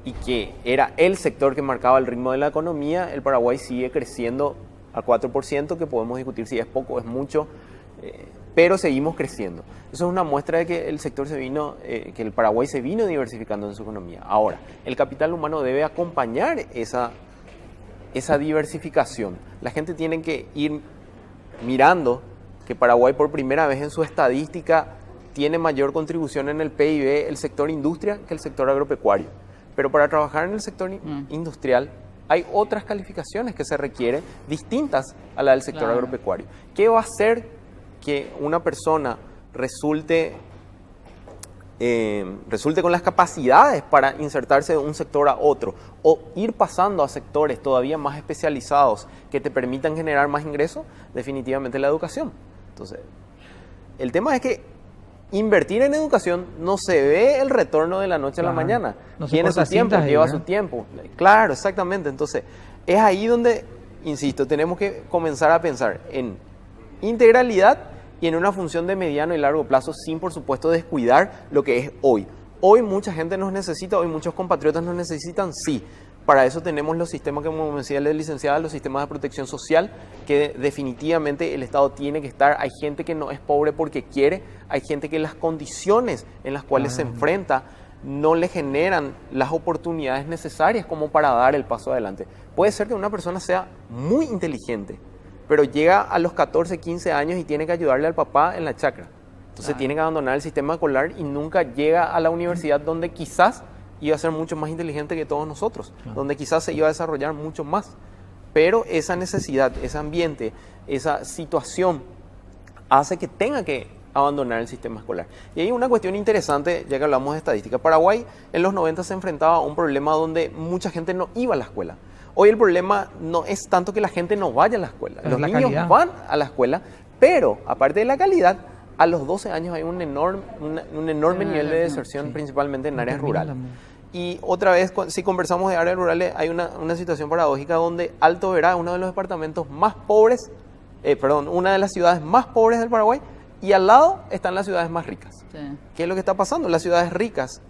y que era el sector que marcaba el ritmo de la economía, el Paraguay sigue creciendo al 4%, que podemos discutir si es poco o es mucho, pero seguimos creciendo. Eso es una muestra de que el sector que el Paraguay se vino diversificando en su economía. Ahora, el capital humano debe acompañar esa diversificación. La gente tiene que ir mirando que Paraguay por primera vez en su estadística tiene mayor contribución en el PIB el sector industria que el sector agropecuario. Pero para trabajar en el sector industrial hay otras calificaciones que se requieren distintas a la del sector Claro. agropecuario. ¿Qué va a hacer que una persona resulte con las capacidades para insertarse de un sector a otro o ir pasando a sectores todavía más especializados que te permitan generar más ingresos? Definitivamente la educación. Entonces, el tema es que invertir en educación no se ve el retorno de la noche a la Claro. mañana. No se Tiene corta su tiempo, cintas ahí, lleva ¿verdad? su tiempo. Claro, exactamente. Entonces, es ahí donde, insisto, tenemos que comenzar a pensar en integralidad y en una función de mediano y largo plazo, sin por supuesto descuidar lo que es hoy. Hoy mucha gente nos necesita, hoy muchos compatriotas nos necesitan, sí. Para eso tenemos los sistemas, como me decía la licenciada, los sistemas de protección social, que definitivamente el Estado tiene que estar. Hay gente que no es pobre porque quiere, hay gente que las condiciones en las cuales se enfrenta no le generan las oportunidades necesarias como para dar el paso adelante. Puede ser que una persona sea muy inteligente, pero llega a los 14, 15 años y tiene que ayudarle al papá en la chacra. Entonces tiene que abandonar el sistema escolar y nunca llega a la universidad, donde quizás iba a ser mucho más inteligente que todos nosotros, donde quizás se iba a desarrollar mucho más. Pero esa necesidad, ese ambiente, esa situación hace que tenga que abandonar el sistema escolar. Y hay una cuestión interesante, ya que hablamos de estadística. Paraguay en los 90 se enfrentaba a un problema donde mucha gente no iba a la escuela. Hoy el problema no es tanto que la gente no vaya a la escuela. Es Los la niños calidad. van a la escuela, pero aparte de la calidad, a los 12 años hay un enorme nivel de deserción, principalmente en áreas rurales. Y otra vez, si conversamos de áreas rurales, hay una situación paradójica donde Alto Verá es uno de los departamentos más pobres, una de las ciudades más pobres del Paraguay, y al lado están las ciudades más ricas. Sí. ¿Qué es lo que está pasando? Las ciudades ricas,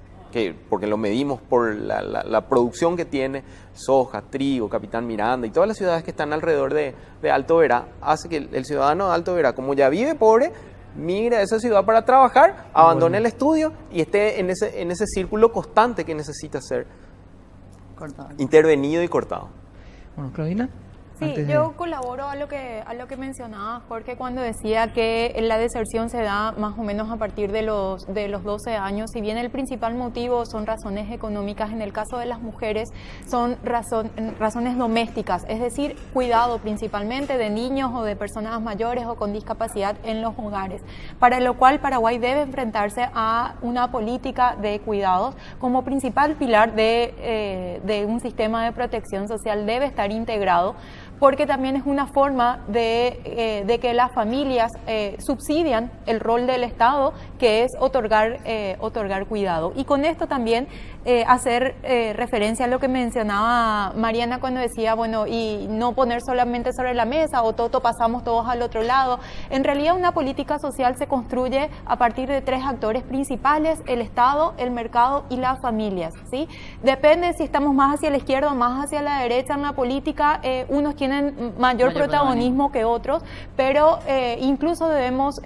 porque lo medimos por la producción que tiene, soja, trigo, Capitán Miranda y todas las ciudades que están alrededor de Alto Verá, hace que el ciudadano de Alto Verá, como ya vive pobre, migre a esa ciudad para trabajar, abandone el estudio y esté en ese círculo constante que necesita ser Cortado. intervenido y cortado. Bueno, Claudina. Sí, antes de- yo colaboro a lo que mencionaba Jorge cuando decía que la deserción se da más o menos a partir de los 12 años. Si bien el principal motivo son razones económicas, en el caso de las mujeres son razones domésticas, es decir, cuidado principalmente de niños o de personas mayores o con discapacidad en los hogares, para lo cual Paraguay debe enfrentarse a una política de cuidados como principal pilar de un sistema de protección social. Debe estar integrado, porque también es una forma de que las familias subsidian el rol del Estado, que es otorgar cuidado. Y con esto también hacer referencia a lo que mencionaba Mariana cuando decía, bueno, y no poner solamente sobre la mesa o todo pasamos todos al otro lado. En realidad una política social se construye a partir de 3 actores principales: el Estado, el mercado y las familias, ¿sí? Depende si estamos más hacia la izquierda o más hacia la derecha en la política, unos tienen mayor protagonismo que otros, pero incluso debemos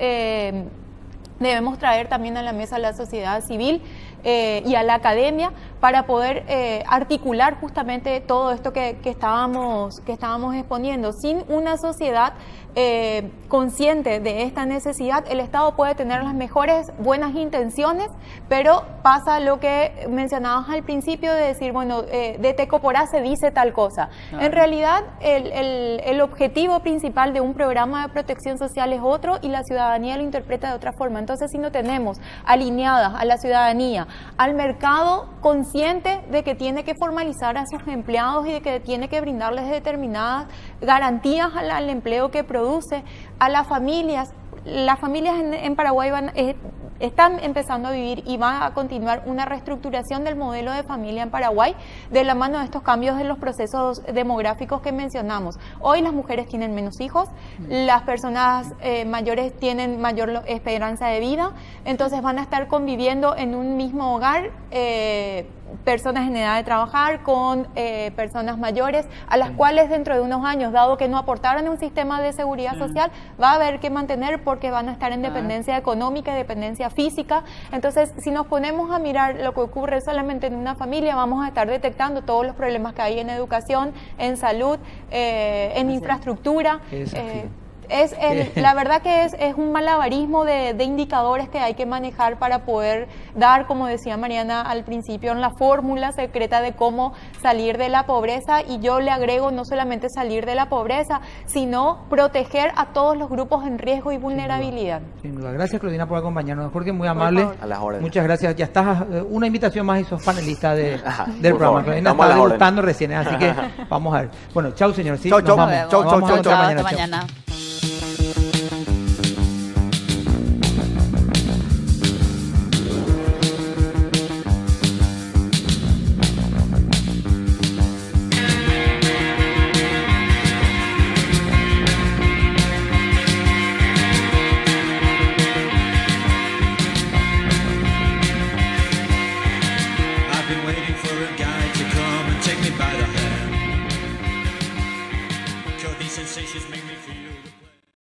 traer también a la mesa a la sociedad civil y a la academia para poder articular justamente todo esto que estábamos exponiendo. Sin una sociedad consciente de esta necesidad, el Estado puede tener las mejores buenas intenciones, pero pasa lo que mencionabas al principio de decir, bueno, de Tecoporá se dice tal cosa. En realidad, el objetivo principal de un programa de protección social es otro y la ciudadanía lo interpreta de otra forma. Entonces, si no tenemos alineadas a la ciudadanía, al mercado consciente de que tiene que formalizar a sus empleados y de que tiene que brindarles determinadas garantías al empleo que produce, a las familias en Paraguay están empezando a vivir y va a continuar una reestructuración del modelo de familia en Paraguay de la mano de estos cambios en los procesos demográficos que mencionamos. Hoy las mujeres tienen menos hijos, las personas mayores tienen mayor esperanza de vida, entonces van a estar conviviendo en un mismo hogar, personas en edad de trabajar con personas mayores, a las cuales dentro de unos años, dado que no aportaron un sistema de seguridad social, va a haber que mantener porque van a estar en dependencia económica y dependencia física. Entonces, si nos ponemos a mirar lo que ocurre solamente en una familia, vamos a estar detectando todos los problemas que hay en educación, en salud, en infraestructura. La verdad que es un malabarismo de indicadores que hay que manejar para poder dar, como decía Mariana al principio, en la fórmula secreta de cómo salir de la pobreza. Y yo le agrego no solamente salir de la pobreza, sino proteger a todos los grupos en riesgo y vulnerabilidad. Sin duda. Gracias, Claudina, por acompañarnos. Jorge, muy amable. A las órdenes. Muchas gracias. Ya estás, una invitación más y sos panelista del por programa. favor. Claudina Estamos a está las debutando recién, así que vamos a ver. Bueno, chau, señor. Sí, Chau, nos chau. vamos. Chau, Nos chau, vamos chau, a ver chau. mañana. Hasta Chau. mañana. I've been waiting for a guy to come and take me by the hand. Cause these sensations make